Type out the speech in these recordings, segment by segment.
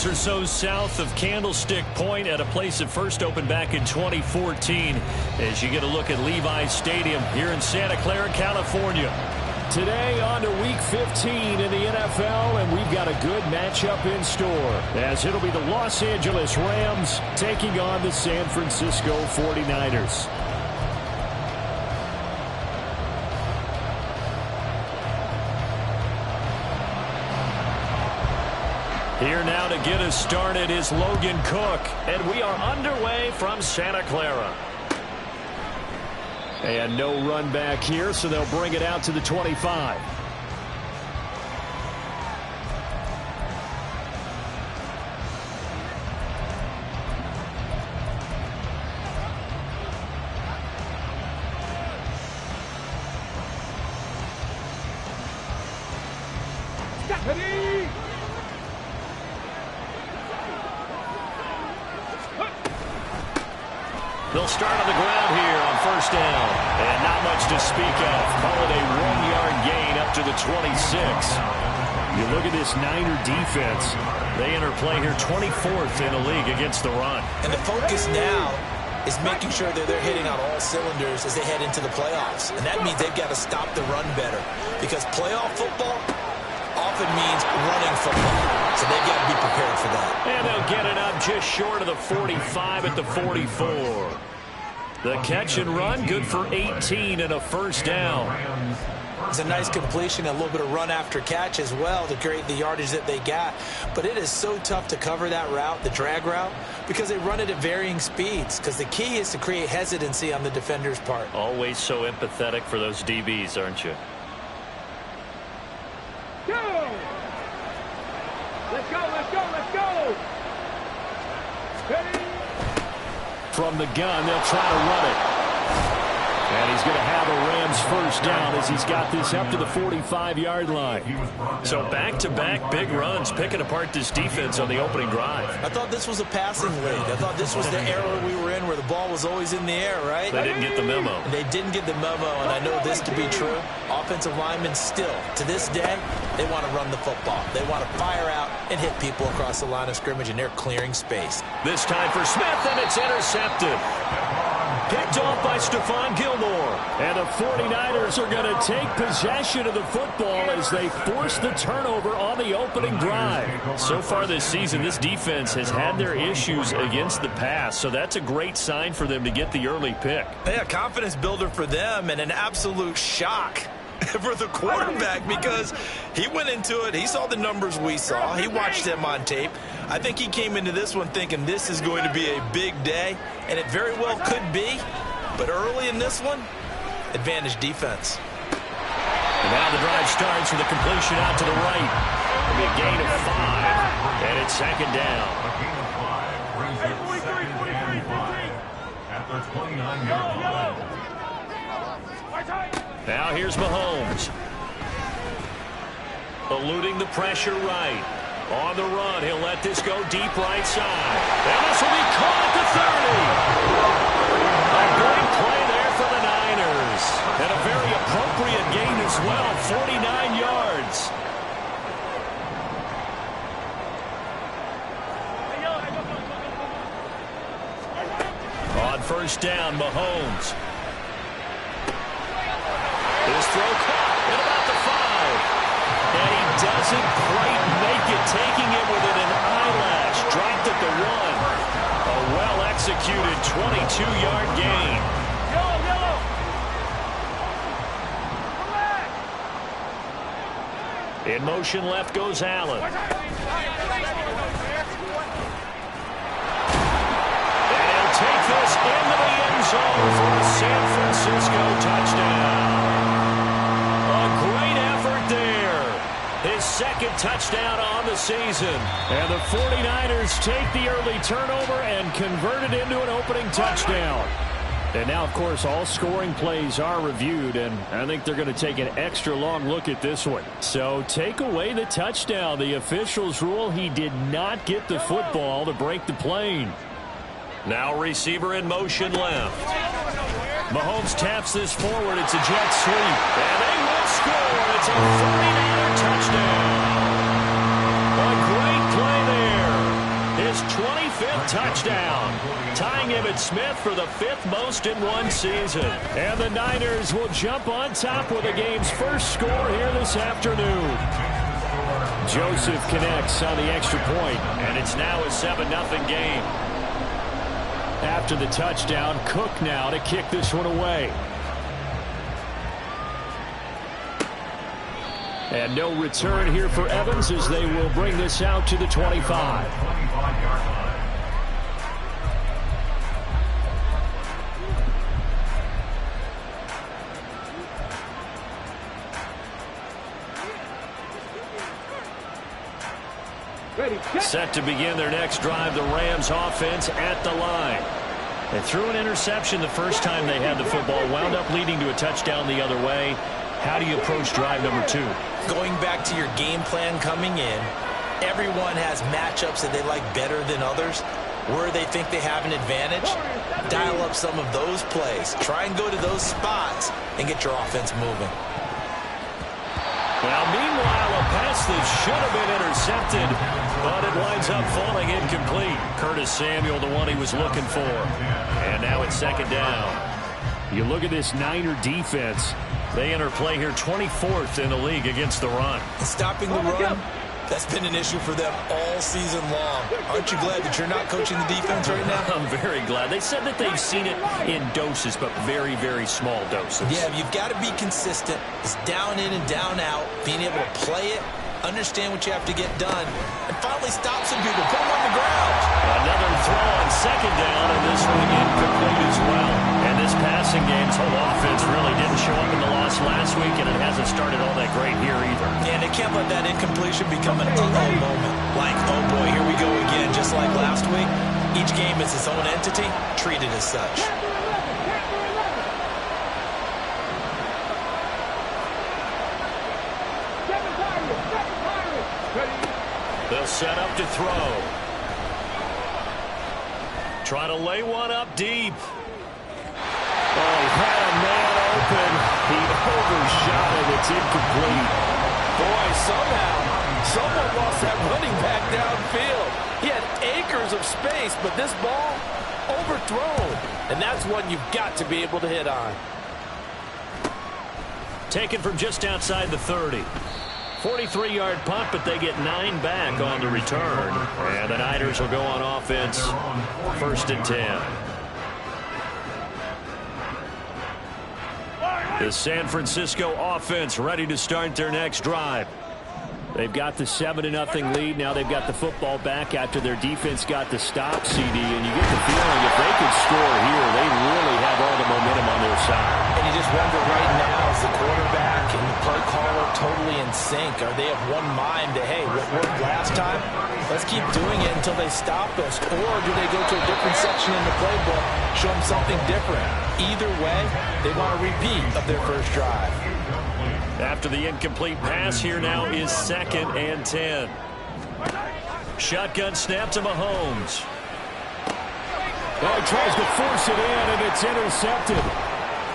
miles or so south of Candlestick Point at a place that first opened back in 2014 as you get a look at Levi's Stadium here in Santa Clara, California. Today on to Week 15 in the NFL, and we've got a good matchup in store as it'll be the Los Angeles Rams taking on the San Francisco 49ers. Here now to get us started is Logan Cook, and we are underway from Santa Clara. And no run back here, so they'll bring it out to the 25. They'll start on the ground here on first down. And not much to speak of. Call it a 1-yard gain up to the 26. You look at this Niner defense. They enter play here 24th in the league against the run. And the focus now is making sure that they're hitting on all cylinders as they head into the playoffs. And that means they've got to stop the run better. Because playoff football often means running football. So they've got to be prepared for that. And they'll get it up just short of the 45 at the 44. The catch and run, good for 18 and a first down. It's a nice completion, a little bit of run after catch as well to create the yardage that they got. But it is so tough to cover that route, the drag route, because they run it at varying speeds. Because the key is to create hesitancy on the defender's part. Always so empathetic for those DBs, aren't you? Go! Let's go, let's go, let's go! Ready? From the gun, they'll try to run it. And he's going to have a Rams first down as he's got this up to the 45-yard line. So back-to-back big runs, picking apart this defense on the opening drive. I thought this was a passing league. I thought this was the era we were in where the ball was always in the air, right? They didn't get the memo. And they didn't get the memo, and I know this to be true. Offensive linemen still, to this day, they want to run the football. They want to fire out and hit people across the line of scrimmage, and they're clearing space. This time for Smith, and it's intercepted. Picked off by Stephon Gilmore. And the 49ers are going to take possession of the football as they force the turnover on the opening drive. So far this season, this defense has had their issues against the pass, so that's a great sign for them to get the early pick. Yeah, confidence builder for them and an absolute shock for the quarterback because he went into it. He saw the numbers we saw. He watched them on tape. I think he came into this one thinking this is going to be a big day, and it very well could be. But early in this one, advantage defense. And now the drive starts with a completion out to the right. It'll be a gain of 5, and it's second down. Now here's Mahomes. Eluding the pressure right. On the run, he'll let this go deep right side. And this will be caught at the 30. A great play there for the Niners. And a very appropriate gain as well, 49 yards. On first down, Mahomes. His throw caught at about the 5. And he doesn't quite make it, taking it within an eyelash. Dropped at the 1. A well-executed 22-yard gain. In motion left goes Allen. And he'll take this into the end zone for a San Francisco touchdown. A great effort there. His second touchdown on the season. And the 49ers take the early turnover and convert it into an opening touchdown. And now, of course, all scoring plays are reviewed, and I think they're going to take an extra long look at this one. So take away the touchdown. The officials rule he did not get the football to break the plane. Now receiver in motion left. Mahomes taps this forward. It's a jet sweep. And they will score. It's a 49er touchdown. A great play there. 25th touchdown, tying Emmitt-Smith for the 5th most in one season. And the Niners will jump on top with the game's first score here this afternoon. Joseph connects on the extra point, and it's now a 7-0 game. After the touchdown, Cook now to kick this one away. And no return here for Evans as they will bring this out to the 25. Set to begin their next drive, the Rams offense at the line. They threw an interception the first time they had the football, wound up leading to a touchdown the other way. How do you approach drive number 2? Going back to your game plan coming in, everyone has matchups that they like better than others. Where they think they have an advantage, dial up some of those plays. Try and go to those spots and get your offense moving. Well, meanwhile, a pass that should have been intercepted, but it winds up falling incomplete. Curtis Samuel, the one he was looking for. And now it's second down. You look at this Niner defense. They enter play here 24th in the league against the run. Stopping the run, that's been an issue for them all season long. Aren't you glad that you're not coaching the defense right now? I'm very glad. They said that they've seen it in doses, but very, very small doses. Yeah, you've got to be consistent. It's down in and down out, being able to play it, understand what you have to get done, and finally stop some people, put them on the ground. Another throw on second down, and this one incomplete as well. And this passing game's whole offense really didn't show up in the loss last week, and it hasn't started all that great here either. And they can't let that incompletion become an uh-oh moment. Like, oh boy, here we go again. Just like last week, each game is its own entity, treated as such. They'll set up to throw. Try to lay one up deep. Oh, he had a man open. He overshot it. It's incomplete. Boy, somehow, someone lost that running back downfield. He had acres of space, but this ball overthrown. And that's one you've got to be able to hit on. Taken from just outside the 30. 43-yard punt, but they get 9 back on the return. And the Niners will go on offense, 1st and 10. The San Francisco offense ready to start their next drive. They've got the 7-0 lead. Now they've got the football back after their defense got the stop, CD. And you get the feeling if they could score here, they really have all the momentum on their side. And you just wonder right now, is the quarterback and the play caller totally in sync? Are they of one mind that, hey, what worked last time? Let's keep doing it until they stop us. Or do they go to a different section in the playbook, show them something different? Either way, they want a repeat of their first drive. After the incomplete pass, here now is 2nd and 10. Shotgun snap to Mahomes. Oh, he tries to force it in, and it's intercepted.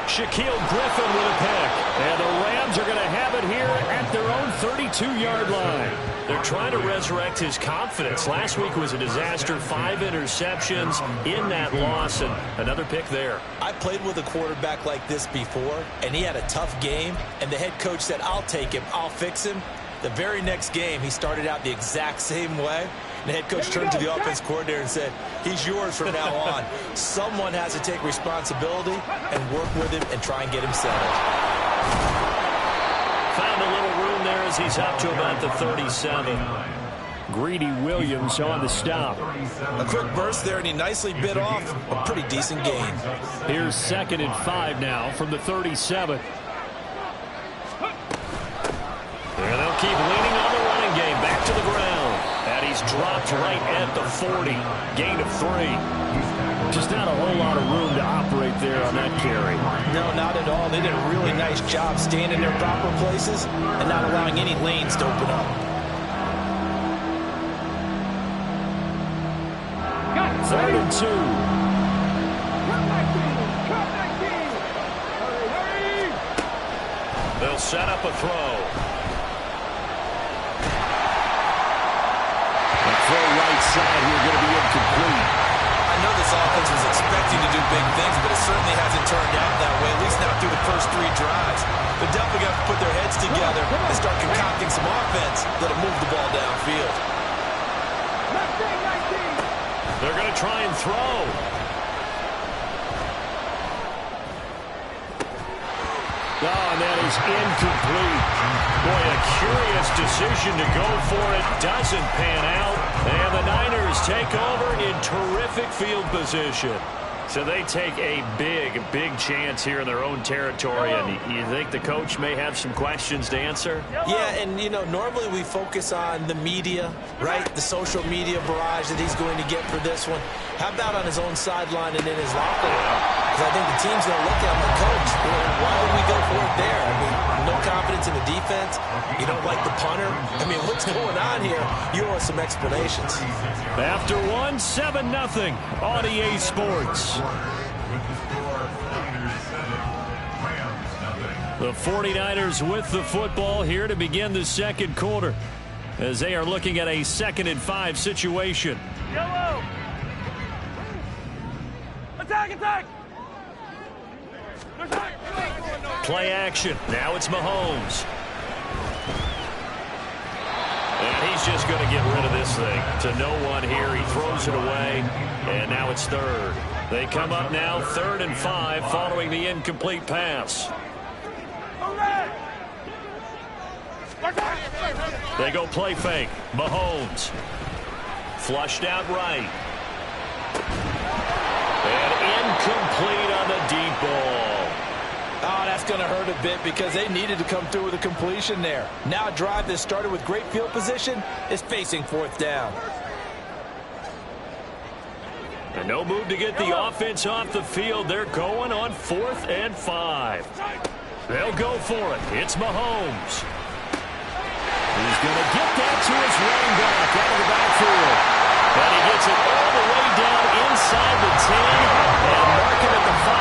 Shaquille Griffin with a pick. And the Rams are going to have it here at their own 32-yard line. They're trying to resurrect his confidence. Last week was a disaster. 5 interceptions in that loss, and another pick there. I played with a quarterback like this before, and he had a tough game, and the head coach said, I'll take him, I'll fix him. The very next game, he started out the exact same way. The head coach turned to the offense coordinator and said, he's yours from now on. Someone has to take responsibility and work with him and try and get him settled. Found a little room there as he's up to about the 37. Greedy Williams on the stop. A quick burst there, and he nicely bit off a pretty decent gain. Here's 2nd and 5 now from the 37. And they'll keep leaning on the running game. Back to the ground. And he's dropped right at the 40. Gain of 3. Just not a whole lot of room to operate there on that carry. No, not at all. They did a really nice job staying in their proper places and not allowing any lanes to open up. 3rd and 2. They'll set up a throw. The throw right side here going to be incomplete. this offense was expecting to do big things, but it certainly hasn't turned out that way, at least not through the first 3 drives. They're definitely going to put their heads together and start concocting some offense that'll move the ball downfield. They're going to try and throw. Oh, and that is incomplete. Boy, a curious decision to go for it. Doesn't pan out. And the Niners take over in terrific field position. So they take a big chance here in their own territory. And you think the coach may have some questions to answer? Yeah, and, you know, normally we focus on the media, right? The social media barrage that he's going to get for this one. How about on his own sideline and in his locker room? Because I think the team's going to look at him and coach. Why would we go for it there? I mean, no confidence in the defense. You don't like the punter. I mean, what's going on here? You owe us some explanations. After 7-0 on EA Sports. The 49ers with the football here to begin the second quarter as they are looking at a 2nd and 5 situation. Yellow! Attack, attack! Play action. Now it's Mahomes. And he's just going to get rid of this thing to no one here. He throws it away, and now it's 3rd. They come up now 3rd and 5 following the incomplete pass. They go play fake. Mahomes. Flushed out right. And incomplete on the deep ball. Oh, that's going to hurt a bit because they needed to come through with a completion there. Now a drive that started with great field position is facing 4th down. And no move to get the offense off the field. They're going on 4th and 5. They'll go for it. It's Mahomes. He's going to get that to his running back out of the backfield. And he gets it all the way down inside the 10 and mark it at the 5.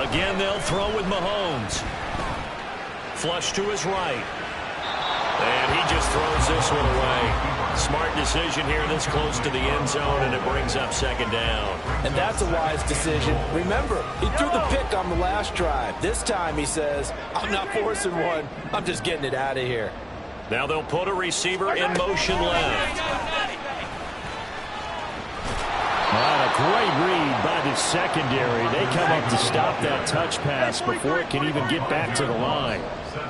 Again, they'll throw with Mahomes. Flush to his right. And he just throws this one away. Smart decision here this close to the end zone, and it brings up 2nd down. And that's a wise decision. Remember, he threw the pick on the last drive. This time he says, I'm not forcing one. I'm just getting it out of here. Now they'll put a receiver in motion left. A great read by the secondary. They come up to stop that touch pass before it can even get back to the line. 43!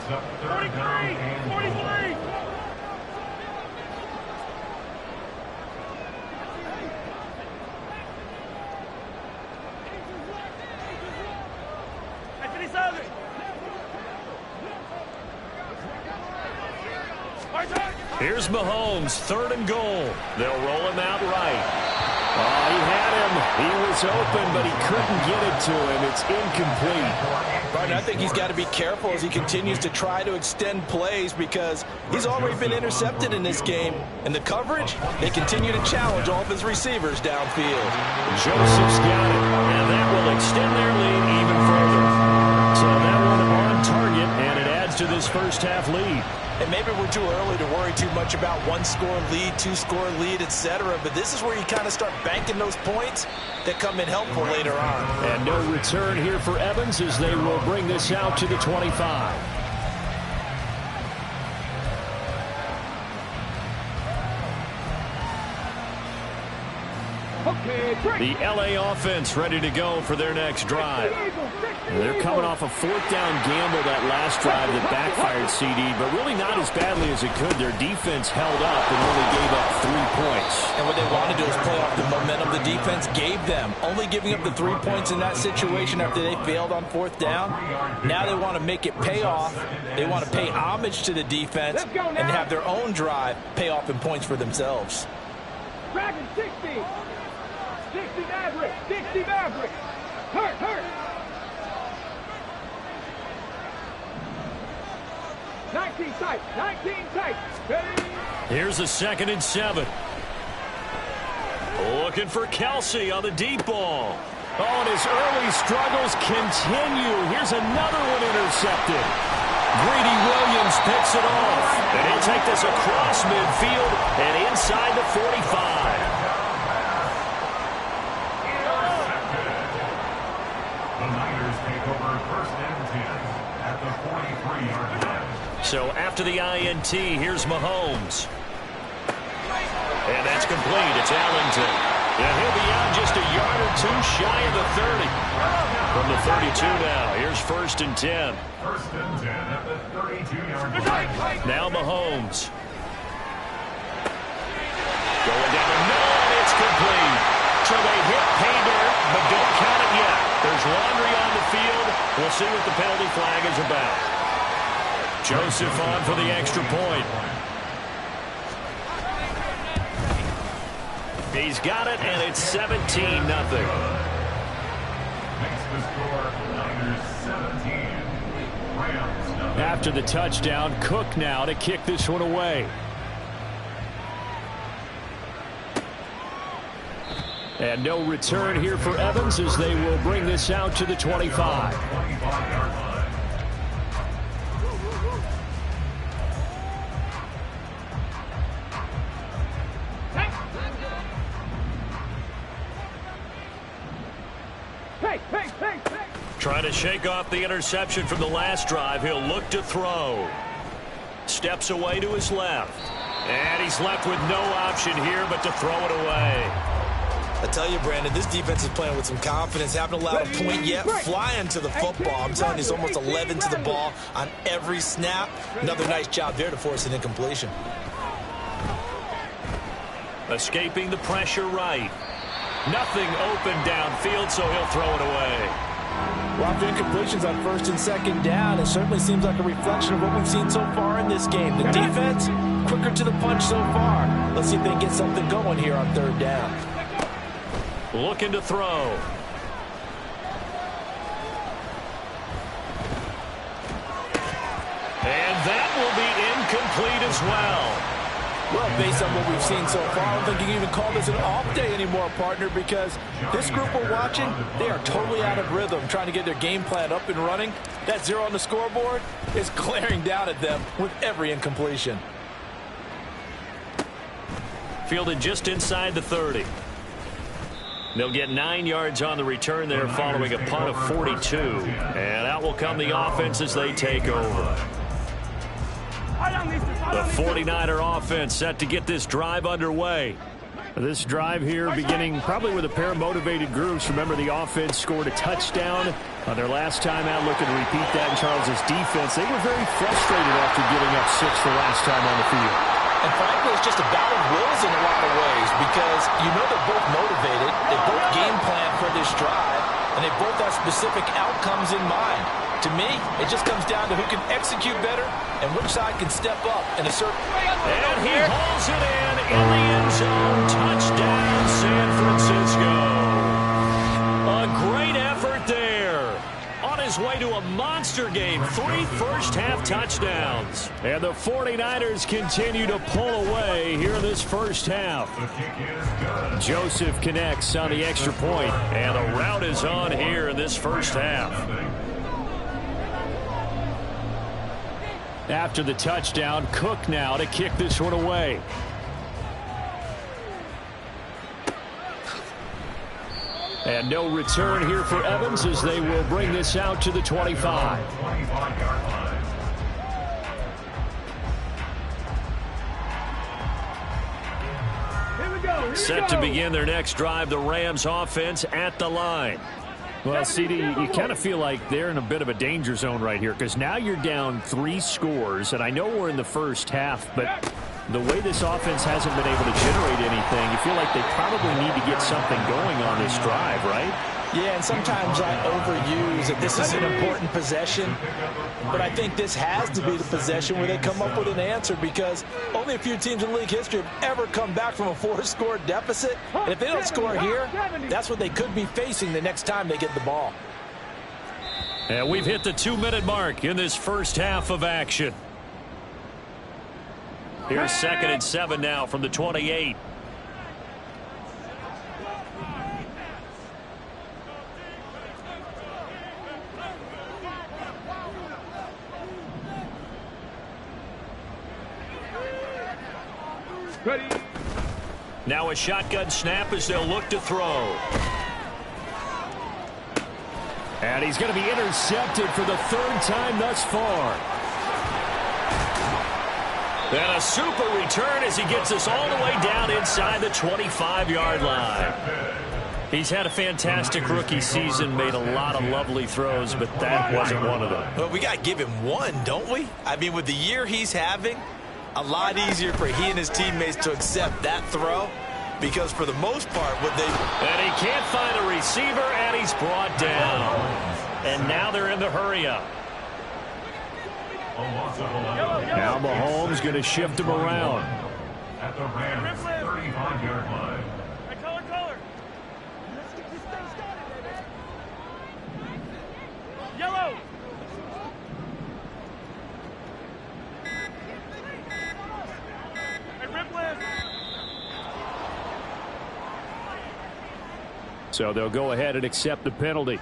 Here's Mahomes, 3rd and goal. They'll roll him out right. Oh, he had him. He was open, but he couldn't get it to him. It's incomplete. Right, I think he's got to be careful as he continues to try to extend plays because he's already been intercepted in this game. And the coverage, they continue to challenge all of his receivers downfield. Joseph's got it, and that will extend their lead even further. So that one on target, and it adds to this first half lead. And maybe we're too early to worry too much about 1-score lead, 2-score lead, etc. But this is where you kind of start banking those points that come in helpful later on. And no return here for Evans as they will bring this out to the 25. The LA offense ready to go for their next drive. They're coming off a 4th down gamble that last drive that backfired, CD, but really not as badly as it could. Their defense held up and only gave up 3 points. And what they want to do is play off the momentum the defense gave them. Only giving up the 3 points in that situation after they failed on 4th down. Now they want to make it pay off. They want to pay homage to the defense and have their own drive pay off in points for themselves. Dragon 60! 60 Maverick! 60 Maverick! Hurt! 19 tight! 19 tight! Ready? Here's a 2nd and 7. Looking for Kelsey on the deep ball. Oh, and his early struggles continue. Here's another one intercepted. Greedy Williams picks it off. And he'll take this across midfield and inside the 45. The Niners take over first and 10 at the 43-yard line. So after the INT, here's Mahomes. And that's complete. It's Allington. And he'll be out just a yard or two shy of the 30. From the 32 now, here's first and 10. First and 10 at the 32-yard line. Now Mahomes. Going down the middle, and it's complete. So they hit pay dirt, but don't count it yet. There's laundry on the field. We'll see what the penalty flag is about. Joseph on for the extra point. He's got it, and it's 17-0. Makes the score Niners 17. Rams nothing. After the touchdown, Cook now to kick this one away. And no return here for Evans as they will bring this out to the 25. 25-yard line. Trying to shake off the interception from the last drive. He'll look to throw. Steps away to his left. And he's left with no option here but to throw it away. I tell you, Brandon, this defense is playing with some confidence. Haven't allowed a point yet. Flying to the football. I'm telling you, it's almost 11 to the ball on every snap. Another nice job there to force an incompletion. Escaping the pressure right. Nothing open downfield, so he'll throw it away. Well, after incompletions on first and second down, it certainly seems like a reflection of what we've seen so far in this game. The defense, quicker to the punch so far. Let's see if they can get something going here on third down. Looking to throw. And that will be incomplete as well. Well, based on what we've seen so far, I don't think you can even call this an off day anymore, partner, because this group we're watching, they are totally out of rhythm, trying to get their game plan up and running. That 0 on the scoreboard is glaring down at them with every incompletion. Fielded just inside the 30. They'll get 9 yards on the return there following a punt of 42. And out will come the offense as they take over. The 49er offense set to get this drive underway. This drive here beginning probably with a pair of motivated groups. Remember, the offense scored a touchdown on their last time out. Looking to repeat that in Charles's defense. They were very frustrated after giving up 6 the last time on the field. And frankly, it's just a battle of wills in a lot of ways because you know they're both motivated. They both game plan for this drive, and they both have specific outcomes in mind. To me, it just comes down to who can execute better and which side can step up and assert. And he hauls it in the end zone. Touchdown, San Francisco. A great effort there. On his way to a monster game. 3 first-half touchdowns. And the 49ers continue to pull away here in this first half. Joseph connects on the extra point, and the route is on here in this first half. After the touchdown, Cook now to kick this one away. And no return here for Evans as they will bring this out to the 25. Set to begin their next drive, the Rams offense at the line. Well, CD, you kind of feel like they're in a bit of a danger zone right here because now you're down 3 scores, and I know we're in the first half, but the way this offense hasn't been able to generate anything, you feel like they probably need to get something going on this drive, right? Yeah, and sometimes I overuse that this is an important possession, but I think this has to be the possession where they come up with an answer because only a few teams in league history have ever come back from a 4-score deficit. And if they don't score here, that's what they could be facing the next time they get the ball. And we've hit the 2-minute mark in this first half of action. Here's 2nd and 7 now from the 28. Ready. Now a shotgun snap as they'll look to throw. And he's going to be intercepted for the third time thus far. And a super return as he gets us all the way down inside the 25-yard line. He's had a fantastic rookie season, made a lot of lovely throws, but that wasn't one of them. Well, we got to give him one, don't we? I mean, with the year he's having, a lot easier for he and his teammates to accept that throw, because for the most part, what they... And he can't find a receiver, and he's brought down. And now they're in the hurry-up. Now Mahomes going to shift him around. At the Rams' 35-yard line. Yellow. So they'll go ahead and accept the penalty.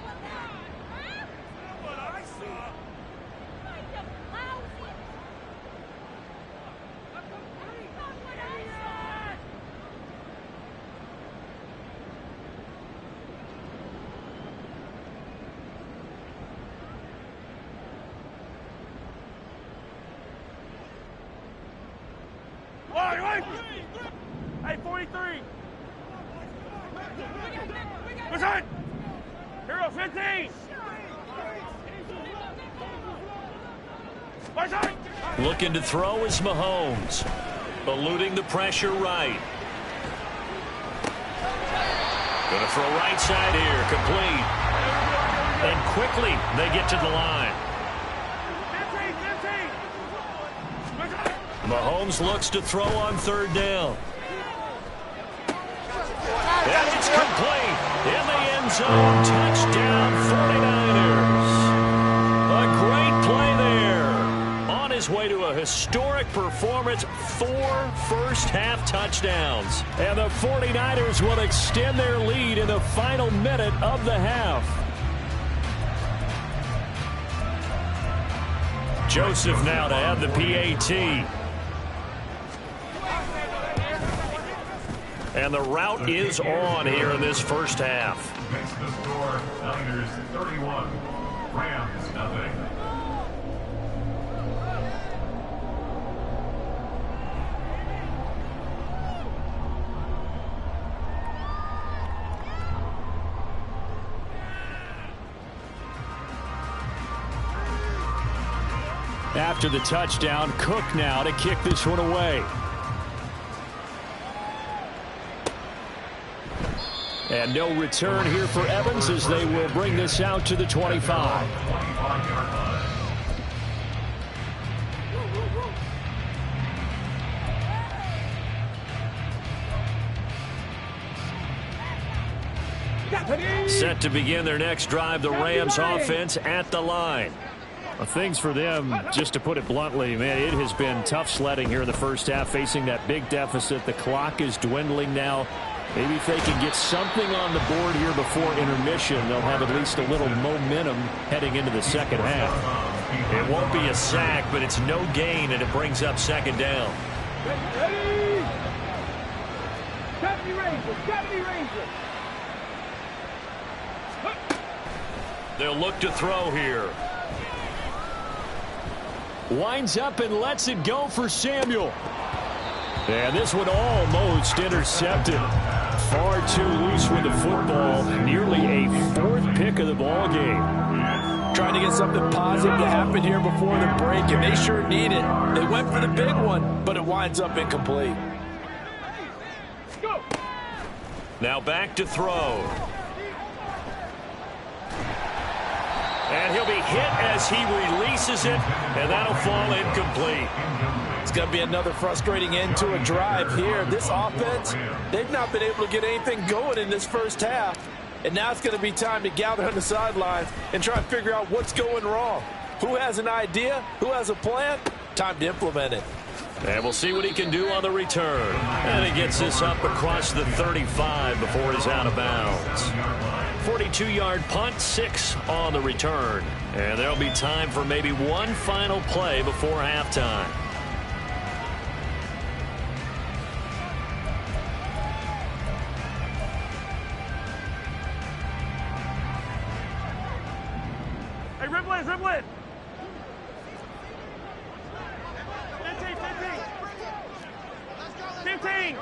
Hey, 43. Return. Hero 15. Looking to throw is Mahomes. Eluding the pressure right. Going to throw right side here. Complete. And quickly they get to the line. Mahomes looks to throw on third down. And it's complete. In the end zone. Touchdown 49ers. A great play there. On his way to a historic performance. 4 first-half touchdowns. And the 49ers will extend their lead in the final minute of the half. Joseph now to have the PAT. And the route is on here in this first half. Makes the score Niners 31, Rams nothing. After the touchdown, Cook now to kick this one away. And no return here for Evans as they will bring this out to the 25. Set to begin their next drive, the Rams offense at the line. Well, things for them, just to put it bluntly, man, it has been tough sledding here in the first half, facing that big deficit. The clock is dwindling now. Maybe if they can get something on the board here before intermission, they'll have at least a little momentum heading into the second half. It won't be a sack, but it's no gain, and it brings up second down. Ready. 70 Rangers. 70 Rangers. They'll look to throw here. Winds up and lets it go for Samuel. And this one almost intercepted. Far too loose with the football. Nearly a 4th pick of the ball game. Trying to get something positive to happen here before the break, and they sure need it. They went for the big one, but it winds up incomplete. Go. Now back to throw. And he'll be hit as he releases it, and that'll fall incomplete. It's going to be another frustrating end to a drive here. This offense, they've not been able to get anything going in this first half. And now it's going to be time to gather on the sidelines and try and figure out what's going wrong. Who has an idea? Who has a plan? Time to implement it. And we'll see what he can do on the return. And he gets this up across the 35 before he's out of bounds. 42-yard punt, 6 on the return. And there'll be time for maybe one final play before halftime. Hey, dribble it. 15.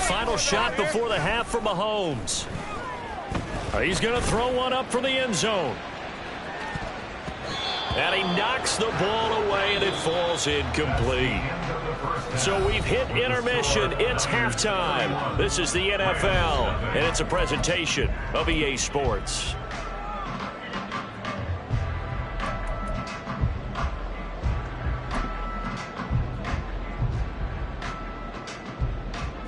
Final shot before the half for Mahomes. He's going to throw one up for the end zone. And he knocks the ball away, and it falls incomplete. So we've hit intermission. It's halftime. This is the NFL, and it's a presentation of EA Sports.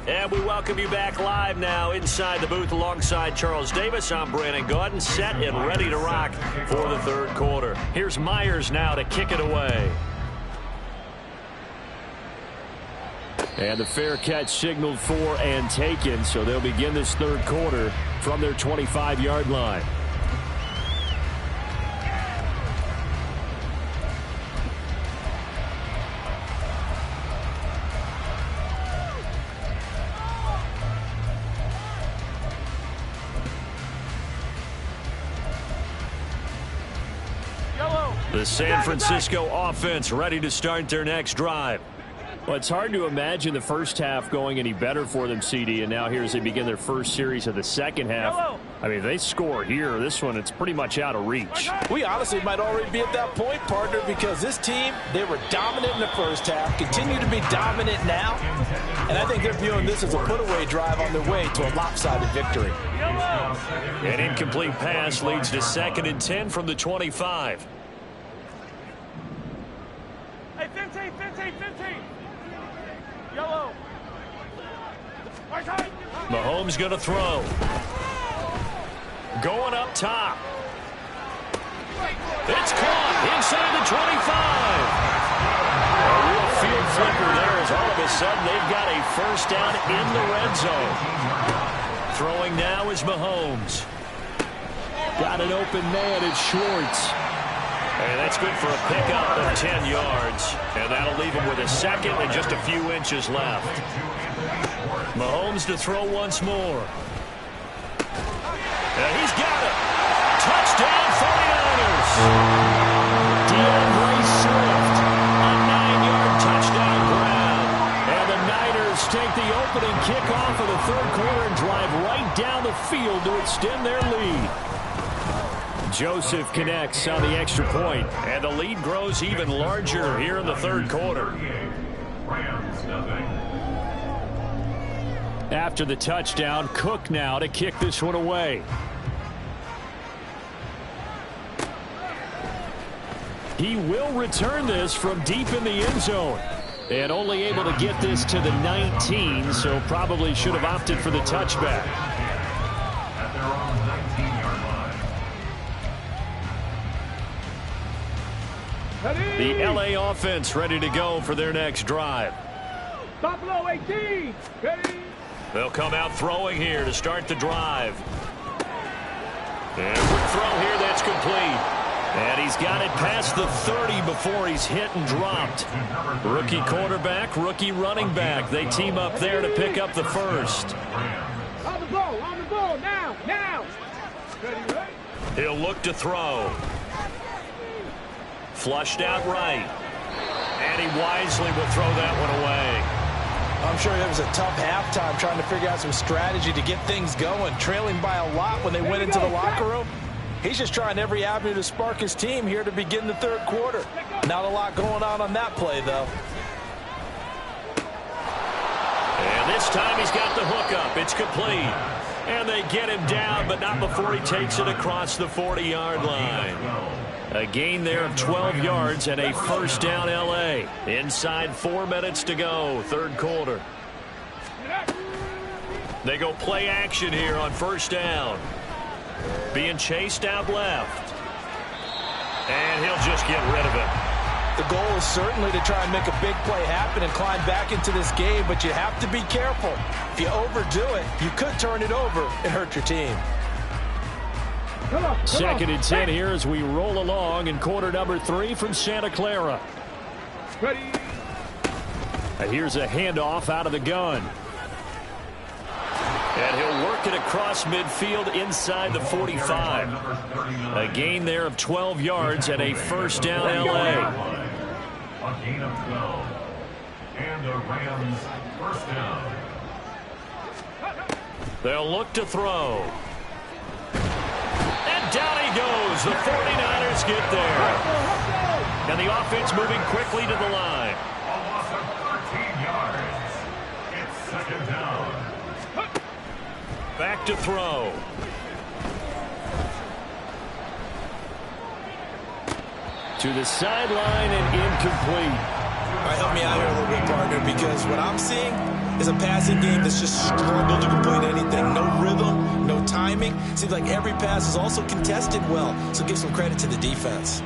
And we welcome you back live now inside the booth alongside Charles Davis. I'm Brandon Gaudin, set and ready to rock for the third quarter. Here's Myers now to kick it away. And the fair catch signaled for and taken, so they'll begin this third quarter from their 25-yard line. The San Francisco offense ready to start their next drive. Well, it's hard to imagine the first half going any better for them, CD, and now here as they begin their first series of the second half. I mean, if they score here, this one, it's pretty much out of reach. We honestly might already be at that point, partner, because this team, they were dominant in the first half, continue to be dominant now, and I think they're viewing this as a put-away drive on their way to a lopsided victory. An incomplete pass leads to 2nd and 10 from the 25. Hey, 15. Yellow. Mahomes going to throw. Going up top. It's caught inside the 25. A real field flipper there as all of a sudden they've got a first down in the red zone. Throwing now is Mahomes. Got an open man. It's Schwartz. And that's good for a pickup of 10 yards. And that'll leave him with a second and just a few inches left. Mahomes to throw once more. And he's got it. Touchdown 49ers. DeAndre Swift. A 9-yard touchdown grab. And the Niners take the opening kickoff of the third quarter and drive right down the field to extend their lead. Joseph connects on the extra point, and the lead grows even larger here in the third quarter. After the touchdown, Cook now to kick this one away. He will return this from deep in the end zone. And only able to get this to the 19, so probably should have opted for the touchback. The LA offense ready to go for their next drive. Buffalo 18. Ready. They'll come out throwing here to start the drive. And quick throw here, that's complete. And he's got it past the 30 before he's hit and dropped. Rookie quarterback, rookie running back. They team up there to pick up the first. On the ball, now. Ready, right? He'll look to throw. Flushed out right. And he wisely will throw that one away. I'm sure it was a tough halftime trying to figure out some strategy to get things going. Trailing by a lot when they went into the locker room. He's just trying every avenue to spark his team here to begin the third quarter. Not a lot going on that play, though. And this time he's got the hookup. It's complete. And they get him down, but not before he takes it across the 40-yard line. A gain there of 12 yards and a first down L.A. Inside 4 minutes to go, third quarter. They go play action here on first down. Being chased out left. And he'll just get rid of it. The goal is certainly to try and make a big play happen and climb back into this game, but you have to be careful. If you overdo it, you could turn it over and hurt your team. Second and 10 here as we roll along in quarter number 3 from Santa Clara. Ready. Here's a handoff out of the gun. And he'll work it across midfield inside the 45. A gain there of 12 yards and a first down L.A. A gain of 12. And the Rams first down. They'll look to throw. And down he goes. The 49ers get there. And the offense moving quickly to the line. A loss of 13 yards. It's second down. Back to throw. To the sideline and incomplete. All right, help me out here a little bit, partner, because what I'm seeing is a passing game that's just struggled to complete anything. No rhythm, no timing. Seems like every pass is also contested well, so give some credit to the defense.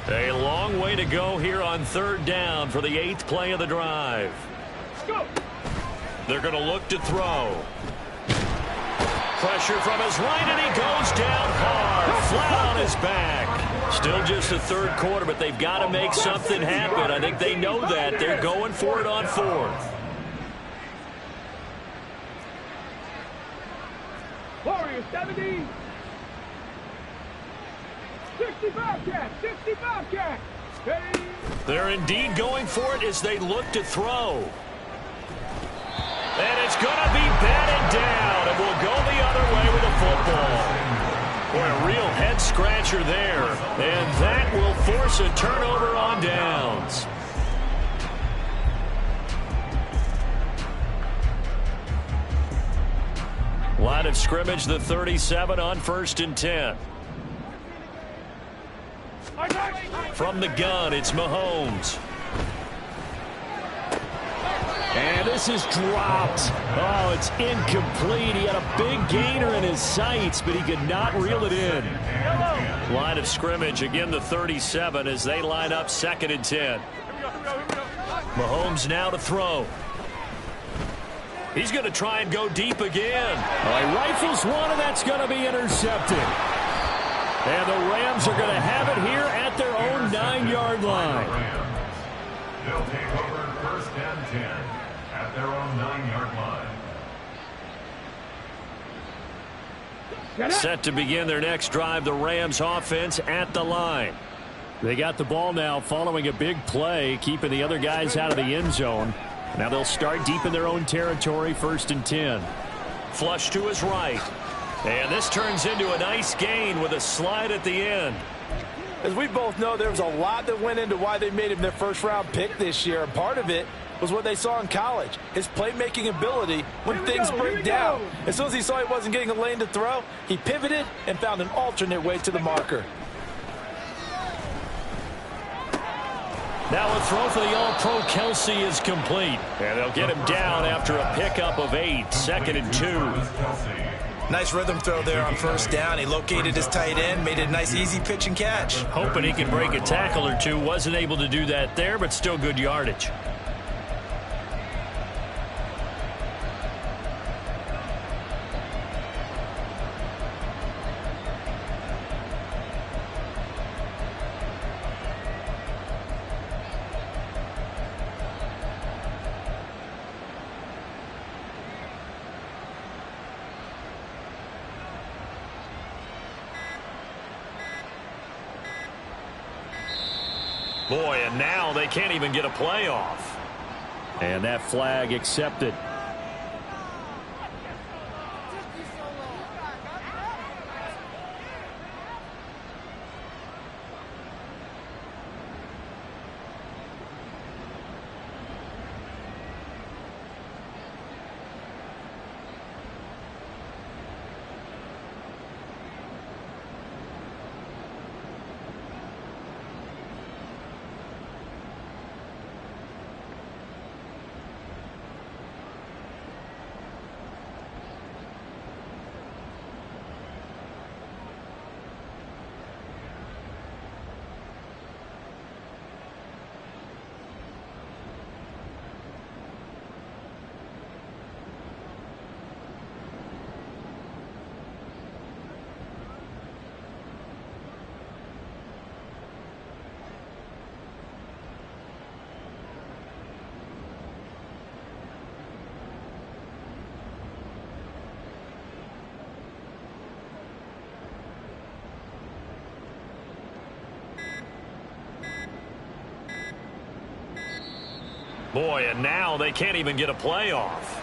A long way to go here on third down for the 8th play of the drive. They're going to look to throw. Pressure from his right, and he goes down hard, flat on his back. Still just the third quarter, but they've got to make something happen. I think they know that. They're going for it on fourth. Warriors 70. 65 cat, 65 cat. They're indeed going for it as they look to throw. And it's going to be batted down, and we'll go the other way with the football. Boy, a real head-scratcher there, and that will force a turnover on downs. Line of scrimmage, the 37 on 1st and 10. From the gun, it's Mahomes. And this is dropped. Oh, it's incomplete. He had a big gainer in his sights, but he could not reel it in. Line of scrimmage, again the 37 as they line up 2nd and 10. Mahomes now to throw. He's going to try and go deep again. He rifles one, and that's going to be intercepted. And the Rams are going to have it here at their own 9-yard line. They'll take over 1st and 10 at their own 9-yard line. Set to begin their next drive, the Rams offense at the line. They got the ball now following a big play, keeping the other guys out of the end zone. Now they'll start deep in their own territory, 1st and 10. Flush to his right. And this turns into a nice gain with a slide at the end. As we both know, there was a lot that went into why they made him their first-round pick this year. And part of it was what they saw in college, his playmaking ability when things break down. As soon as he saw he wasn't getting a lane to throw, he pivoted and found an alternate way to the marker. Now a throw for the All-Pro Kelsey is complete. And they'll get him down after a pickup of 8, 2nd and 2. Nice rhythm throw there on 1st down. He located his tight end, made it a nice easy pitch and catch. Hoping he could break a tackle or two. Wasn't able to do that there, but still good yardage. Boy, and now they can't even get a playoff. And that flag accepted. Boy, and now they can't even get a playoff.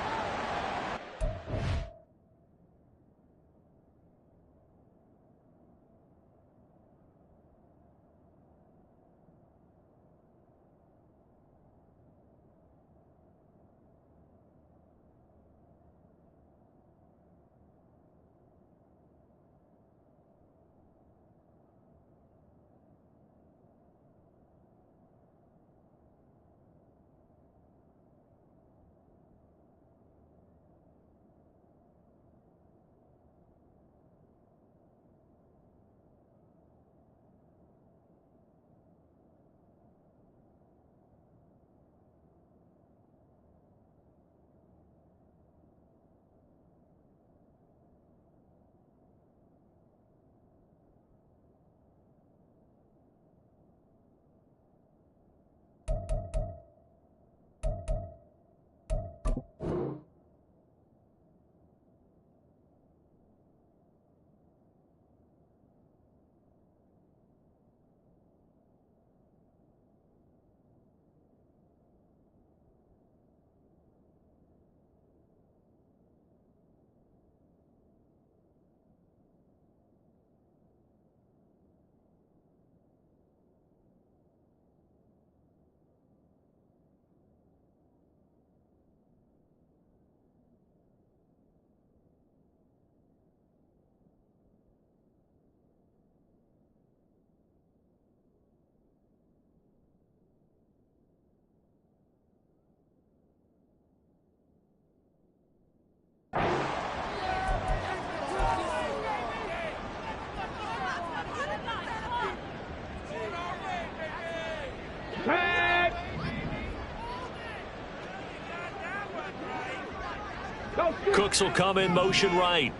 Cooks will come in motion right.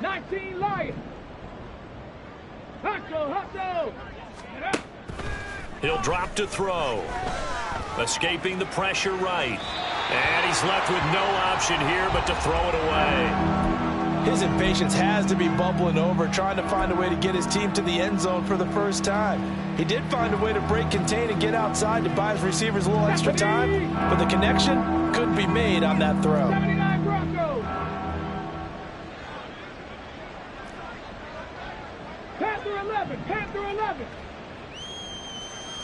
19 Lions. Hustle. He'll drop to throw. Escaping the pressure right. And he's left with no option here but to throw it away. His impatience has to be bubbling over, trying to find a way to get his team to the end zone for the first time. He did find a way to break contain and get outside to buy his receivers a little extra time, but the connection couldn't be made on that throw. 79 Broncos. Panther 11.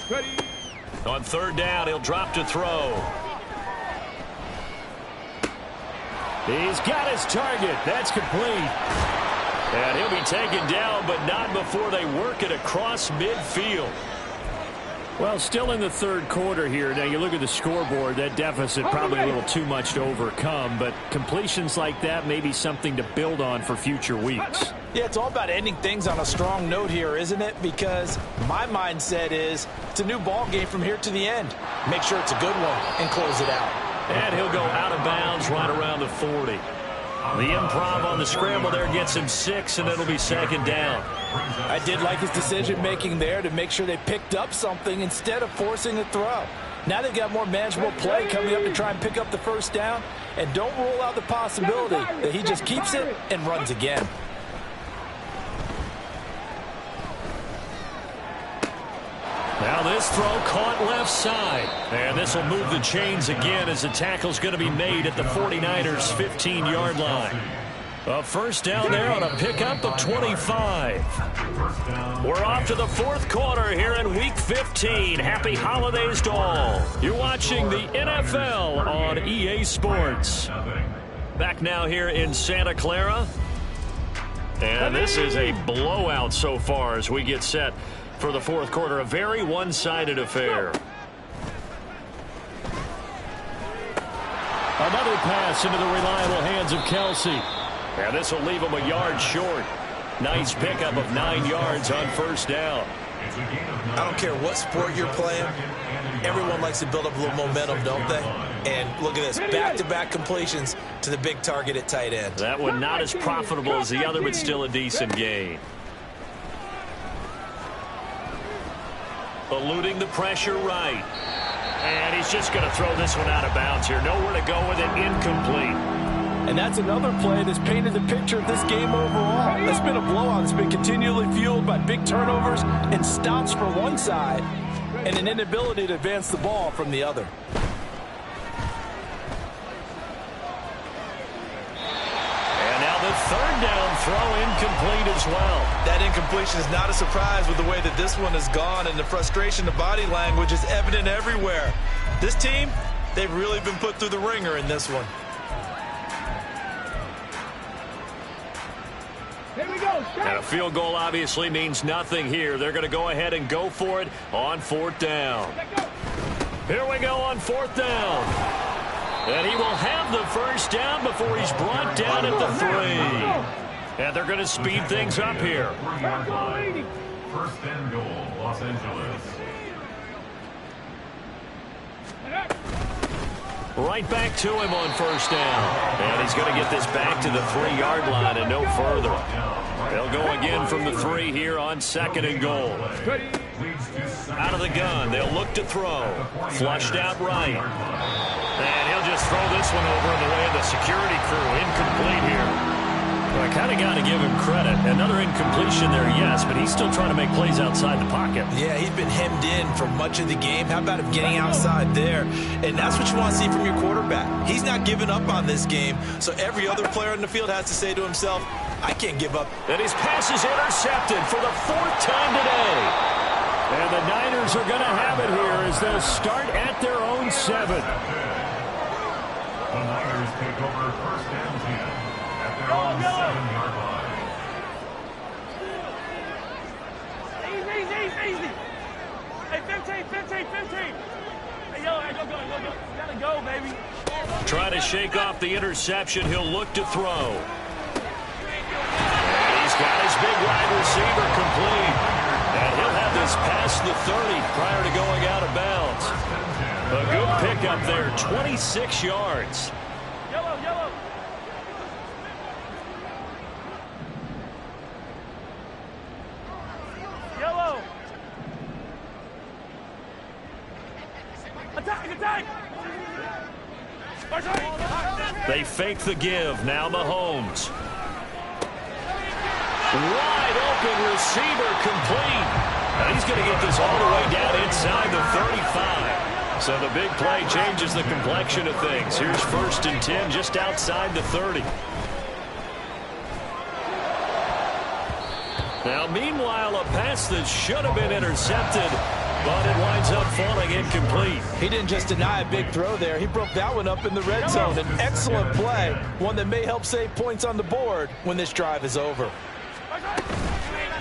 Ready. On third down, he'll drop to throw. He's got his target. That's complete. And he'll be taken down, but not before they work it across midfield. Well, still in the third quarter here. Now, you look at the scoreboard, that deficit probably a little too much to overcome, but completions like that may be something to build on for future weeks. Yeah, it's all about ending things on a strong note here, isn't it? Because my mindset is it's a new ball game from here to the end. Make sure it's a good one and close it out. And he'll go out of bounds right around the 40. The improv on the scramble there gets him 6, and it'll be second down. I did like his decision-making there to make sure they picked up something instead of forcing a throw. Now they've got more manageable play coming up to try and pick up the first down, and don't rule out the possibility that he just keeps it and runs again. Now this throw caught left side. And this will move the chains again as the tackle's going to be made at the 49ers' 15-yard line. A first down there on a pickup of 25. We're off to the fourth quarter here in Week 15. Happy holidays to all. You're watching the NFL on EA Sports. Back now here in Santa Clara. And this is a blowout so far as we get set for the fourth quarter. A very one-sided affair. Another pass into the reliable hands of Kelsey. And this will leave him a yard short. Nice pickup of 9 yards on first down. I don't care what sport you're playing. Everyone likes to build up a little momentum, don't they? And look at this, back-to-back completions to the big target at tight end. That one not as profitable as the other, but still a decent gain. Eluding the pressure right. And he's just going to throw this one out of bounds here. Nowhere to go with it, incomplete. And that's another play that's painted the picture of this game overall. It's been a blowout. It's been continually fueled by big turnovers and stops for one side and an inability to advance the ball from the other. Third down throw incomplete as well. That incompletion is not a surprise with the way that this one has gone, and the frustration, the body language is evident everywhere. This team, they've really been put through the ringer in this one. Here we go. And a field goal obviously means nothing here. They're going to go ahead and go for it on fourth down. Here we go on fourth down. And he will have the first down before he's brought down at the 3. And they're going to speed things up here. First and goal, Los Angeles. Right back to him on first down. And he's going to get this back to the 3-yard line and no further. They'll go again from the 3 here on second and goal. Out of the gun, they'll look to throw. Flushed out right. And he'll just throw this one over in the way of the security crew. Incomplete here. Well, I kind of got to give him credit. Another incompletion there, yes, but he's still trying to make plays outside the pocket. Yeah, he's been hemmed in for much of the game. How about him getting outside there? And that's what you want to see from your quarterback. He's not giving up on this game, so every other player in the field has to say to himself, I can't give up. And his pass is intercepted for the 4th time today. And the Niners are going to have it here as they'll start at their own 7. The Niners take over first and 10 at their own 7-yard line. Easy. Hey, 15. Hey, yo, go. You gotta go, baby. Trying to shake off the interception. He'll look to throw. And he's got his big wide receiver complete. And he'll have this past the 30 prior to going out of bounds. A good pickup there, 26 yards. Yellow. Attack! They fake the give. Now Mahomes. Wide open receiver complete. And he's going to get this all the way down inside the 35. So the big play changes the complexion of things. Here's first and 10 just outside the 30. Now, meanwhile, a pass that should have been intercepted, but it winds up falling incomplete. He didn't just deny a big throw there. He broke that one up in the red zone. An excellent play, one that may help save points on the board when this drive is over.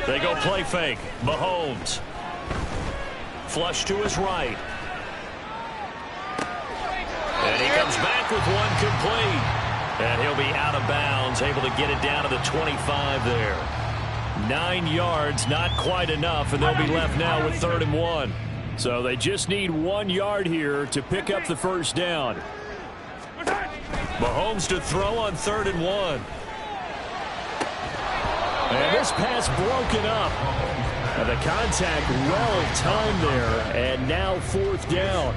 They go play fake. Mahomes. Flush to his right. And he comes back with one complete. And he'll be out of bounds, able to get it down to the 25 there. 9 yards, not quite enough, and they'll be left now with 3rd and 1. So they just need 1 yard here to pick up the first down. Mahomes to throw on 3rd and 1. And this pass broken up. And the contact well-timed there, and now 4th down.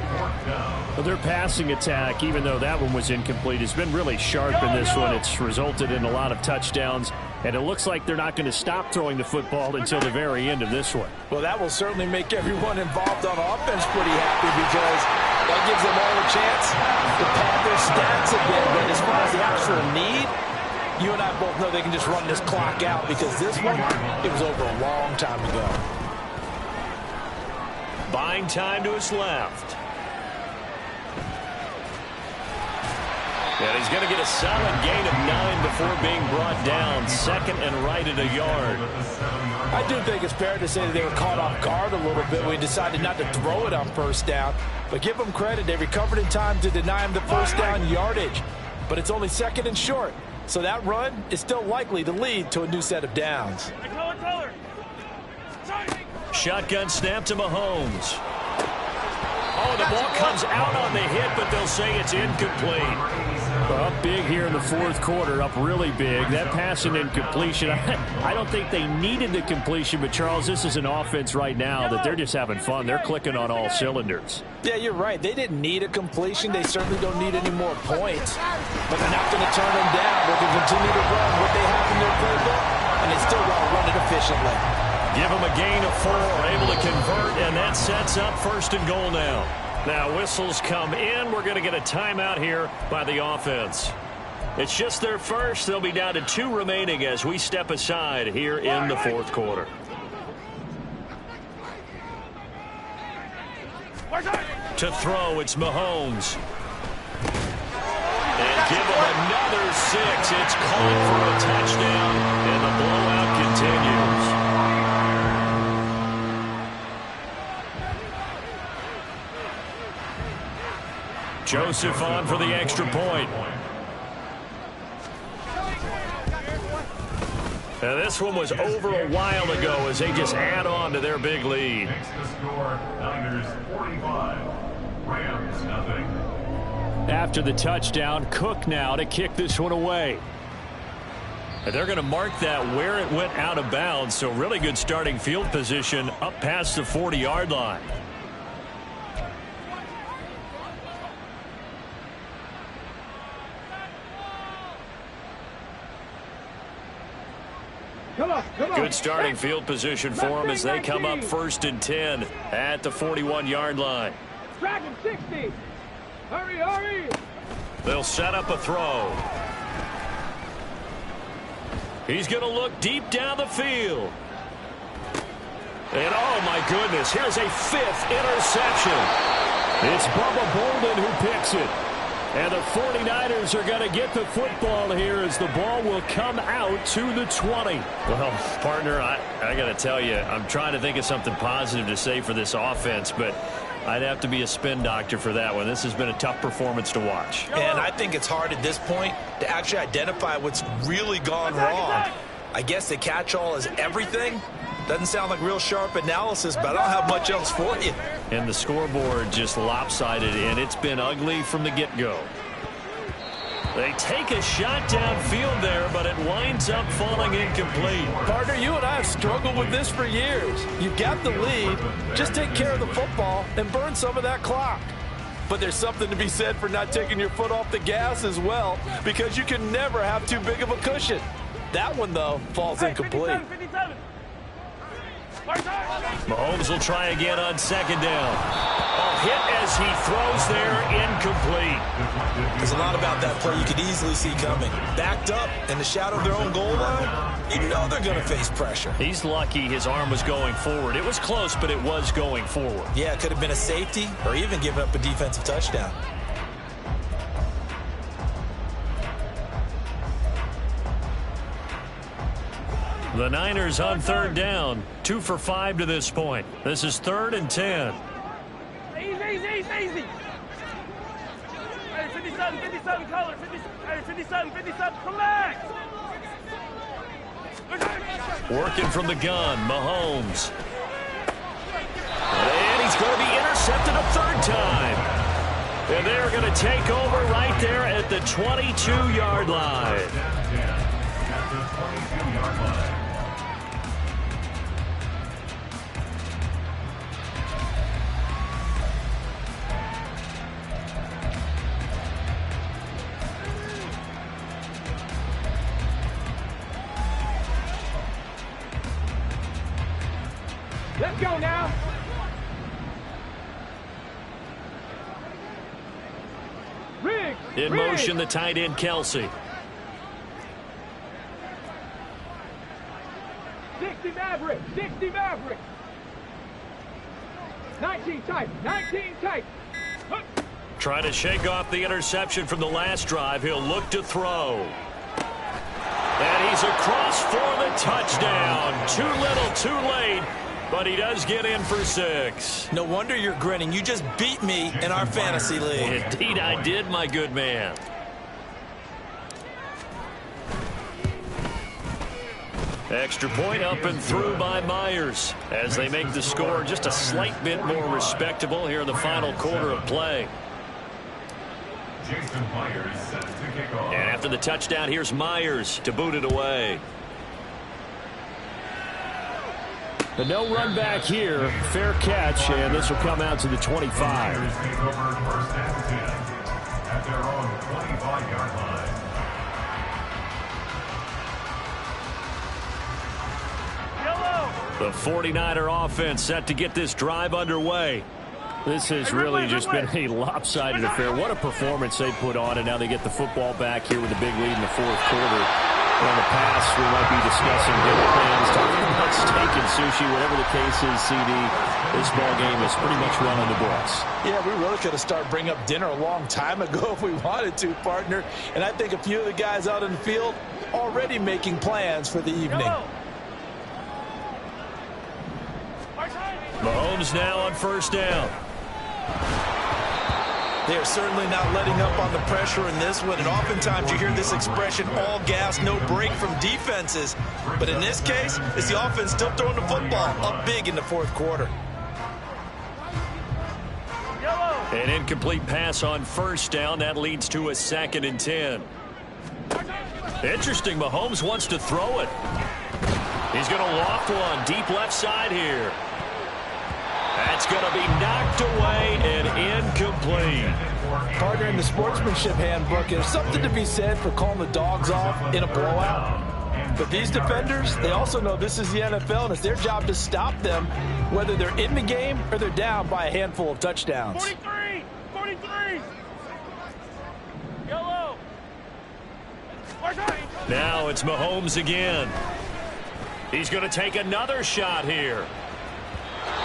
Well, their passing attack, even though that one was incomplete, has been really sharp in this one. It's resulted in a lot of touchdowns, and it looks like they're not going to stop throwing the football until the very end of this one. Well, that will certainly make everyone involved on offense pretty happy because that gives them all a chance to pad their stats a bit. But as far as the actual need, you and I both know they can just run this clock out because this one, it was over a long time ago. Buying time to his left. And he's going to get a solid gain of 9 before being brought down. 2nd and right at a yard. I do think it's fair to say that they were caught off guard a little bit when he decided not to throw it on first down. But give them credit. They recovered in time to deny him the first down yardage. But it's only 2nd and short. So that run is still likely to lead to a new set of downs. Shotgun snap to Mahomes. Oh, the ball comes out on the hit, but they'll say it's incomplete. Up big here in the fourth quarter, up really big. That pass and incompletion, I don't think they needed the completion, but Charles, this is an offense right now that they're just having fun. They're clicking on all cylinders. Yeah, you're right. They didn't need a completion. They certainly don't need any more points. But they're not going to turn them down. They can continue to run what they have in their playbook, and they still want to run it efficiently. Give them a gain of 4, able to convert, and that sets up 1st and goal now. Now whistles come in. We're going to get a timeout here by the offense. It's just their first. They'll be down to 2 remaining as we step aside here in the fourth quarter. To throw, it's Mahomes. And give him another 6. It's called for a touchdown, and the blowout continues. Joseph on for the extra point. Now this one was over a while ago as they just add on to their big lead. Makes the score Niners 45, Rams nothing. After the touchdown, Cook now to kick this one away. And they're going to mark that where it went out of bounds, so really good starting field position up past the 40-yard line. Good starting field position for them as they come up 1st and 10 at the 41-yard line. Dragon 60. Hurry, hurry. They'll set up a throw. He's going to look deep down the field. And oh my goodness, here's a 5th interception. It's Bubba Bolden who picks it. And the 49ers are going to get the football here as the ball will come out to the 20. Well, partner, I got to tell you, I'm trying to think of something positive to say for this offense, but I'd have to be a spin doctor for that one. This has been a tough performance to watch. And I think it's hard at this point to actually identify what's really gone wrong. I guess the catch-all is everything. Doesn't sound like real sharp analysis, but I don't have much else for you. And the scoreboard just lopsided, and it's been ugly from the get-go. They take a shot downfield there, but it winds up falling incomplete. Partner, you and I have struggled with this for years. You've got the lead. Just take care of the football and burn some of that clock. But there's something to be said for not taking your foot off the gas as well, because you can never have too big of a cushion. That one, though, falls incomplete. 57, 57. Mahomes will try again on 2nd down. A hit as he throws there, incomplete. There's a lot about that play you could easily see coming. Backed up in the shadow of their own goal line, you know they're going to face pressure. He's lucky his arm was going forward. It was close, but it was going forward. Yeah, it could have been a safety or even given up a defensive touchdown. The Niners on 3rd down. 2 for 5 to this point. This is 3rd and 10. Easy. Hey, 57 color. 57, come back. Working from the gun, Mahomes. And he's going to be intercepted a 3rd time. And they're going to take over right there at the 22-yard line. At the 22-yard line. Let's go now. Riggs. In motion, the tight end, Kelsey. 60 Maverick. 19 tight. Trying to shake off the interception from the last drive. He'll look to throw. And he's across for the touchdown. Too little, too late. But he does get in for 6. No wonder you're grinning. You just beat me in our fantasy league. Indeed I did, my good man. Extra point up and through by Myers as they make the score just a slight bit more respectable here in the final quarter of play. Jason Jason Myers set to kick off. And after the touchdown, here's Myers to boot it away. But no run back here. Fair catch, and this will come out to the 25. Myers take over first and 10 at their own 25-yard line. The 49er offense set to get this drive underway. This has really just been a lopsided affair. What a performance they put on, and now they get the football back here with a big lead in the fourth quarter. In the past, we might be discussing dinner plans, talking about steak and sushi, whatever the case is, CD. This ball game is pretty much run on the books. Yeah, we really could have started bringing up dinner a long time ago if we wanted to, partner. And I think a few of the guys out in the field already making plans for the evening. Mahomes now on first down. They are certainly not letting up on the pressure in this one, and oftentimes you hear this expression, all gas, no break from defenses. But in this case, it's the offense still throwing the football up big in the fourth quarter. An incomplete pass on first down. That leads to a 2nd and 10. Interesting, Mahomes wants to throw it. He's going to loft one deep left side here. That's going to be knocked away and incomplete. Partner, in the sportsmanship handbook, there's something to be said for calling the dogs off in a blowout. But these defenders, they also know this is the NFL, and it's their job to stop them, whether they're in the game or they're down by a handful of touchdowns. 43! 43! Yellow! Now it's Mahomes again. He's going to take another shot here.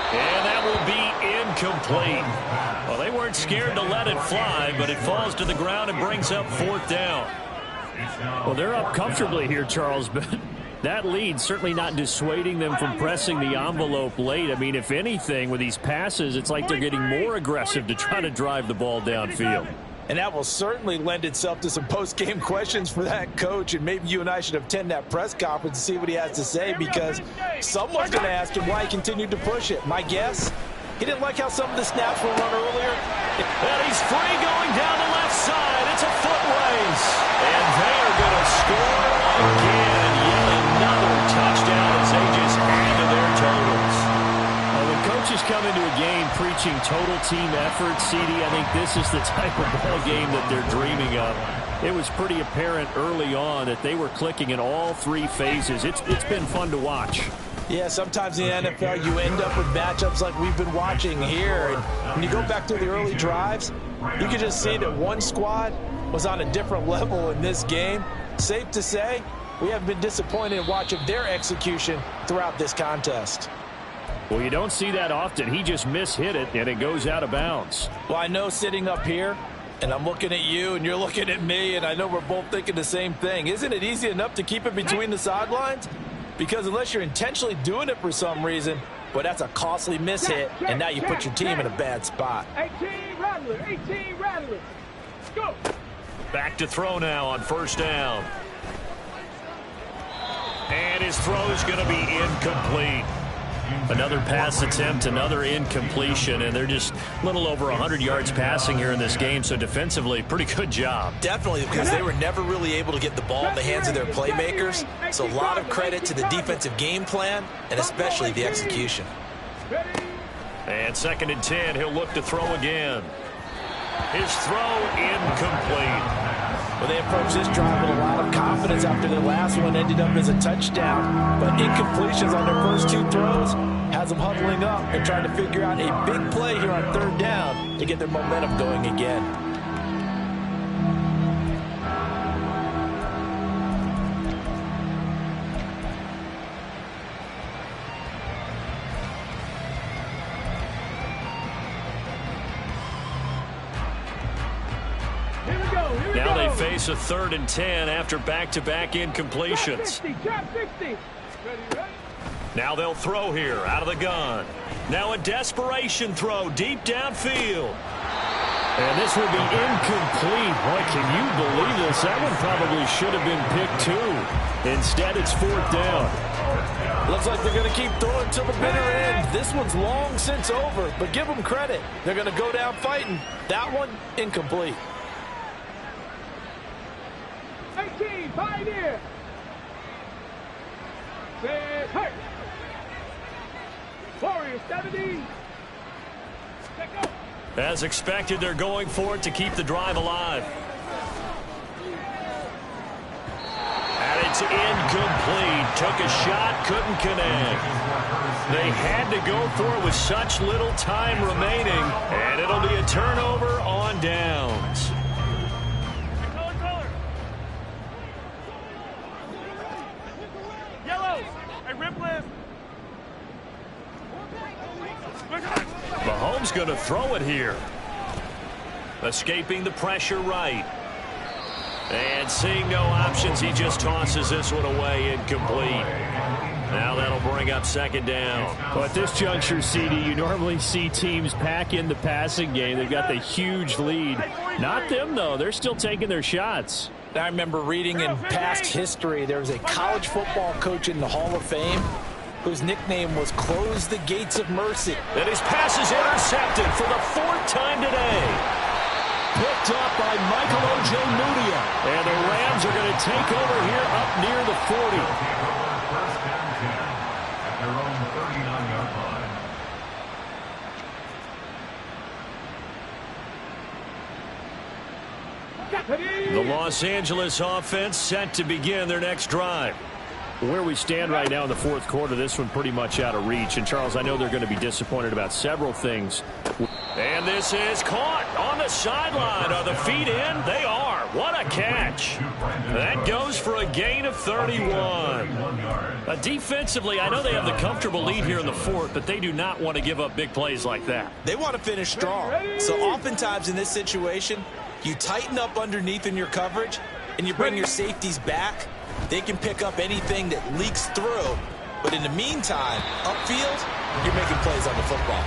And that will be incomplete. Well, they weren't scared to let it fly, but it falls to the ground and brings up 4th down. Well, they're up comfortably here, Charles, but that lead certainly not dissuading them from pressing the envelope late. I mean, if anything, with these passes, it's like they're getting more aggressive to try to drive the ball downfield. And that will certainly lend itself to some post-game questions for that coach, and maybe you and I should attend that press conference and see what he has to say, because someone's going to ask him why he continued to push it. My guess, he didn't like how some of the snaps were run earlier. And he's free going down the left side. It's a foot race. And they are going to score again. Yet another touchdown as they just add to their totals. When coaches come into a game preaching total team effort, CD, I think this is the type of ball game that they're dreaming of. It was pretty apparent early on that they were clicking in all 3 phases. It's been fun to watch. Yeah, sometimes in the NFL you end up with matchups like we've been watching here. And when you go back to the early drives, you can just see that one squad was on a different level in this game. Safe to say, we have been disappointed in watching their execution throughout this contest. Well, you don't see that often. He just mishit it, and it goes out of bounds. Well, I know sitting up here, and I'm looking at you, and you're looking at me, and I know we're both thinking the same thing. Isn't it easy enough to keep it between the sidelines? Because unless you're intentionally doing it for some reason, well, that's a costly mishit, and now you put your team in a bad spot. 18 Rattler, 18 Rattler. Go. Back to throw now on first down. And his throw is going to be incomplete. Another pass attempt, another incompletion, and they're just a little over 100 yards passing here in this game, so defensively, pretty good job. Definitely, because they were never really able to get the ball in the hands of their playmakers. So a lot of credit to the defensive game plan, and especially the execution. And 2nd and 10, he'll look to throw again. His throw incomplete. Well, they approached this drive with a lot of confidence after their last one ended up as a touchdown. But incompletions on their first 2 throws has them huddling up and trying to figure out a big play here on 3rd down to get their momentum going again. Now they face a 3rd and 10 after back-to-back incompletions. Now they'll throw here out of the gun. Now a desperation throw deep downfield. And this will be incomplete. Boy, can you believe this? That one probably should have been picked too. Instead, it's 4th down. Looks like they're going to keep throwing till the bitter end. This one's long since over, but give them credit. They're going to go down fighting. That one, incomplete. there. Hey. Warrior 70. As expected, they're going for it to keep the drive alive. And it's incomplete. Took a shot, couldn't connect. They had to go for it with such little time remaining, and it'll be a turnover on downs. Yellows. Hey, rip list. Mahomes going to throw it here. Escaping the pressure right. And seeing no options, he just tosses this one away, incomplete. Now that'll bring up second down. Well, at this juncture, CD, you normally see teams pack in the passing game. They've got the huge lead. Not them, though. They're still taking their shots. I remember reading in past history, there was a college football coach in the Hall of Fame whose nickname was Close the Gates of Mercy. And his pass is intercepted for the fourth time today. Picked up by Michael O.J. Mudia. And the Rams are going to take over here up near the 40. First down 10 at their own 39-yard line. The Los Angeles offense set to begin their next drive. Where we stand right now in the fourth quarter, this one pretty much out of reach. And, Charles, I know they're going to be disappointed about several things. And this is caught on the sideline. Are the feet in? They are. What a catch. That goes for a gain of 31. Defensively, I know they have the comfortable lead here in the fourth, but they do not want to give up big plays like that. They want to finish strong. So oftentimes in this situation, you tighten up underneath in your coverage, and you bring your safeties back. They can pick up anything that leaks through. But in the meantime, upfield, you're making plays on the football.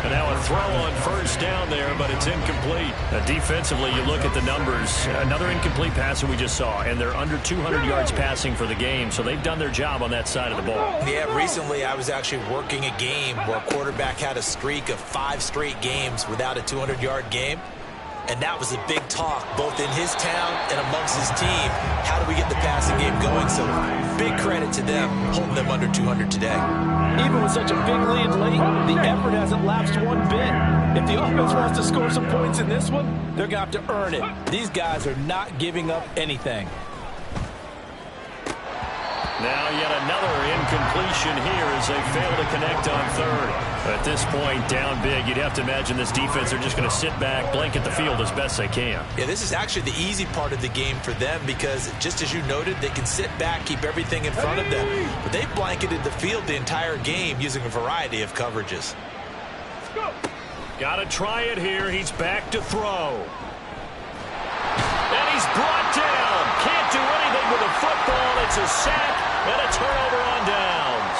And now a throw on first down there, but it's incomplete. Defensively, you look at the numbers. Another incomplete pass that we just saw, and they're under 200 yards passing for the game, so they've done their job on that side of the ball. Yeah, recently I was actually working a game where a quarterback had a streak of 5 straight games without a 200-yard game. And that was a big talk, both in his town and amongst his team. How do we get the passing game going? So big credit to them, holding them under 200 today. Even with such a big lead late, the effort hasn't lapsed one bit. If the offense wants to score some points in this one, they're going to have to earn it. These guys are not giving up anything. Now yet another incompletion here as they fail to connect on third. At this point, down big, you'd have to imagine this defense are just going to sit back, blanket the field as best they can. Yeah, this is actually the easy part of the game for them because, just as you noted, they can sit back, keep everything in front of them. But they've blanketed the field the entire game using a variety of coverages. Got to try it here. He's back to throw. And he's brought down. Can't do anything with the football. It's a sack and a turnover on downs.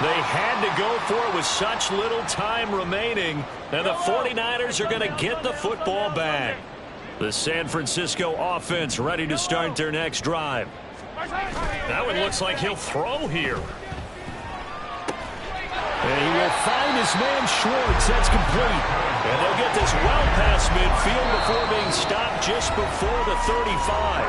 They had to go for it with such little time remaining, and the 49ers are going to get the football back. The San Francisco offense ready to start their next drive. That one looks like he'll throw here. And he will find his man Schwartz. That's complete. And they'll get this well past midfield before being stopped just before the 35.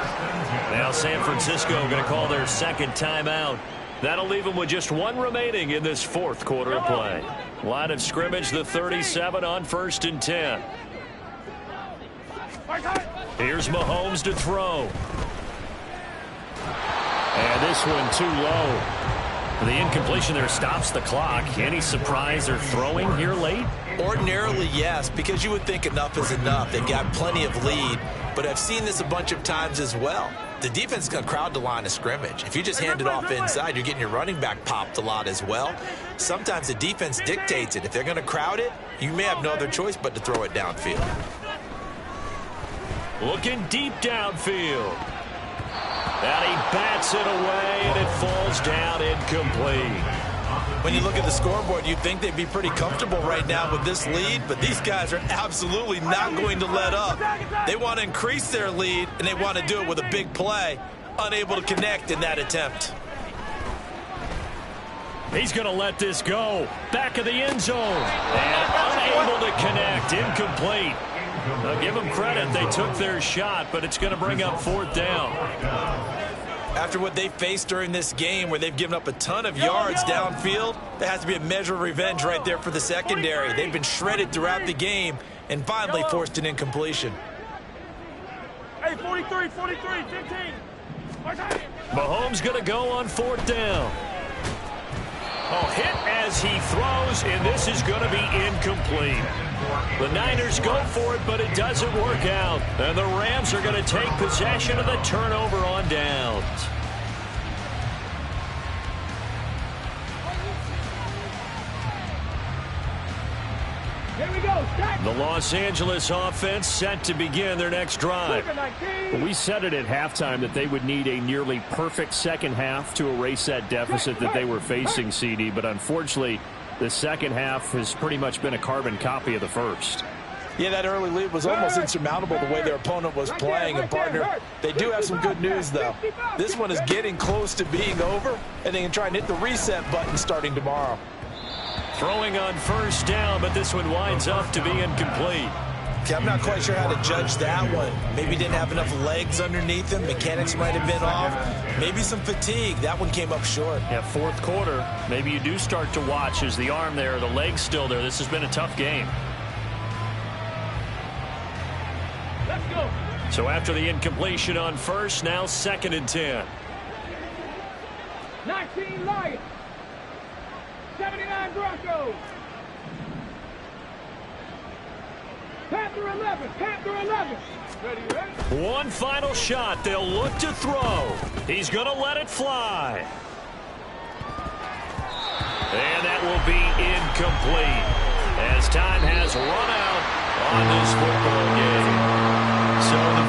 Now San Francisco going to call their second timeout. That'll leave them with just one remaining in this fourth quarter of play. Line of scrimmage, the 37 on 1st and 10. Here's Mahomes to throw. And this one too low. The incompletion there stops the clock. Any surprise they're throwing here late? Ordinarily, yes, because you would think enough is enough. They've got plenty of lead, but I've seen this a bunch of times as well. The defense is going to crowd the line of scrimmage. If you just hand it off inside, you're getting your running back popped a lot as well. Sometimes the defense dictates it. If they're going to crowd it, you may have no other choice but to throw it downfield. Looking deep downfield. And he bats it away, and it falls down incomplete. When you look at the scoreboard, you'd think they'd be pretty comfortable right now with this lead, but these guys are absolutely not going to let up. They want to increase their lead, and they want to do it with a big play. Unable to connect in that attempt. He's going to let this go. Back of the end zone. And unable to connect. Incomplete. I'll give them credit. They took their shot, but it's going to bring up 4th down. After what they faced during this game where they've given up a ton of yards downfield, there has to be a measure of revenge right there for the secondary. They've been shredded throughout the game and finally forced an incompletion. Hey, 43, 43, 15. Mahomes going to go on 4th down. Oh, hit as he throws, and this is going to be incomplete. The Niners go for it, but it doesn't work out. And the Rams are going to take possession of the turnover on downs. Here we go. The Los Angeles offense set to begin their next drive. We said it at halftime that they would need a nearly perfect second half to erase that deficit that they were facing, CD. But unfortunately, the second half has pretty much been a carbon copy of the first. Yeah, that early lead was almost insurmountable the way their opponent was playing. And, partner, they do have some good news, though. This one is getting close to being over, and they can try and hit the reset button starting tomorrow. Throwing on 1st down, but this one winds up to be incomplete. Okay, I'm not quite sure how to judge that one. Maybe didn't have enough legs underneath him. Mechanics might have been off. Maybe some fatigue. That one came up short. Yeah, 4th quarter, maybe you do start to watch. Is the arm there, the leg's still there? This has been a tough game. Let's go. So after the incompletion on 1st, now 2nd and 10. 19 Lions. 79 Broncos. Panther 11. Panther 11. Ready? One final shot. They'll look to throw. He's going to let it fly. And that will be incomplete as time has run out on this football game. So the